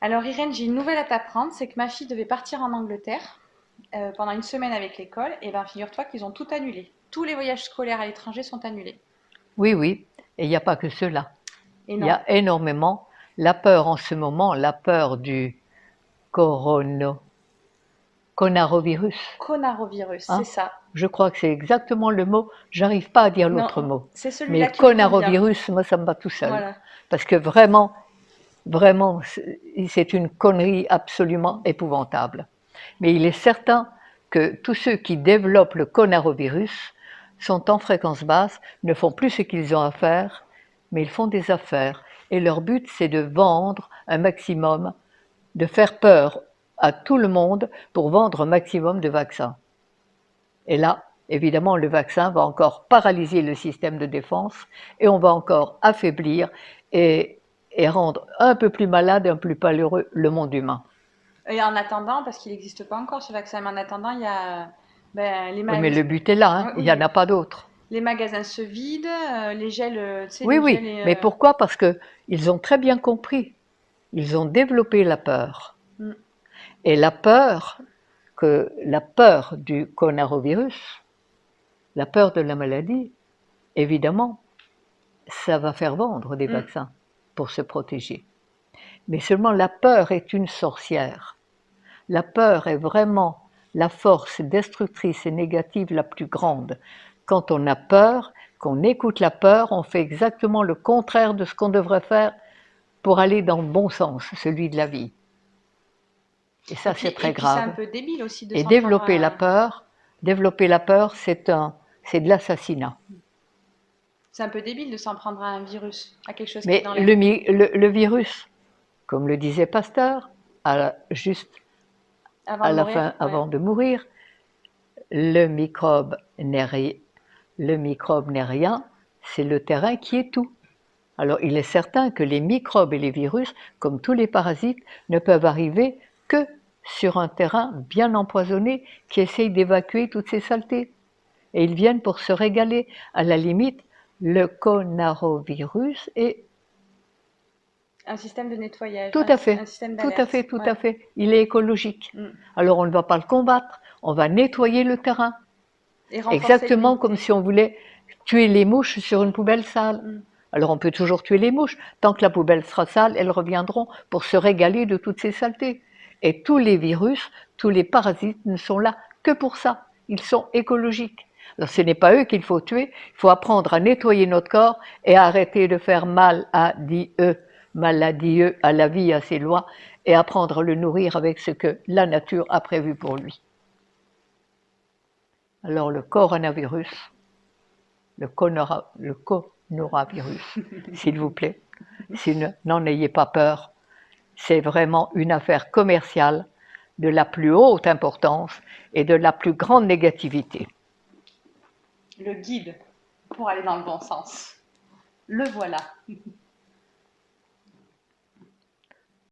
Alors Irène, j'ai une nouvelle à t'apprendre, c'est que ma fille devait partir en Angleterre pendant une semaine avec l'école, et ben figure-toi qu'ils ont tout annulé. Tous les voyages scolaires à l'étranger sont annulés. Oui, oui, et il n'y a pas que cela. Et Il y non, a énormément la peur en ce moment, la peur du coronavirus. coronavirus, c'est Hein. ça. Je crois que c'est exactement le mot. J'arrive pas à dire Non, l'autre mot. c'est Mais celui-là qui me convient. coronavirus, moi, ça me va tout seul. Voilà. Parce que vraiment, vraiment, c'est une connerie absolument épouvantable. Mais il est certain que tous ceux qui développent le coronavirus sont en fréquence basse, ne font plus ce qu'ils ont à faire, mais ils font des affaires. Et leur but, c'est de vendre un maximum, de faire peur à tout le monde pour vendre un maximum de vaccins. Et là, évidemment, le vaccin va encore paralyser le système de défense et on va encore affaiblir et rendre un peu plus malade et un peu plus malheureux le monde humain. Et en attendant, parce qu'il n'existe pas encore ce vaccin, mais en attendant, il y a ben, Oui, mais le but est là, hein. Il n'y en oui, a pas d'autre. les magasins se vident, les gels, tu sais, Oui, les gels oui, mais pourquoi? Parce qu'ils ont très bien compris. Ils ont développé la peur. mm, Et la peur du coronavirus, la peur de la maladie, évidemment, ça va faire vendre des mm. vaccins pour se protéger. Mais seulement la peur est une sorcière. La peur est vraiment la force destructrice et négative la plus grande. Quand on a peur, qu'on écoute la peur, on fait exactement le contraire de ce qu'on devrait faire pour aller dans le bon sens, celui de la vie. Et ça, c'est Et très puis c'est un grave. peu débile aussi de Et s'en prendre développer la peur, c'est de l'assassinat. c'est un peu débile de s'en prendre à un virus, à quelque chose qui est Mais dans l'air. le virus, comme le disait Pasteur, juste Avant à de la mourir, fin, ouais. avant de mourir, le microbe n'est rien, c'est le terrain qui est tout. Alors il est certain que les microbes et les virus, comme tous les parasites, ne peuvent arriver que sur un terrain bien empoisonné qui essaye d'évacuer toutes ces saletés. Et ils viennent pour se régaler. À la limite, le coronavirus est Un système de nettoyage, tout à un fait, système tout à fait, d'alerte. tout Ouais. à fait. Il est écologique. Mm. Alors on ne va pas le combattre, on va nettoyer le terrain. Et renforcer Exactement comme l'immunité. si on voulait tuer les mouches sur une poubelle sale. Mm. Alors on peut toujours tuer les mouches. Tant que la poubelle sera sale, elles reviendront pour se régaler de toutes ces saletés. Et tous les virus, tous les parasites ne sont là que pour ça. Ils sont écologiques. Alors ce n'est pas eux qu'il faut tuer, il faut apprendre à nettoyer notre corps et à arrêter de faire mal à Dieu, à la vie, à ses lois, et apprendre à le nourrir avec ce que la nature a prévu pour lui. Alors le coronavirus, le coronavirus, s'il vous plaît, n'en ayez pas peur. C'est vraiment une affaire commerciale de la plus haute importance et de la plus grande négativité. Le guide pour aller dans le bon sens. Le voilà.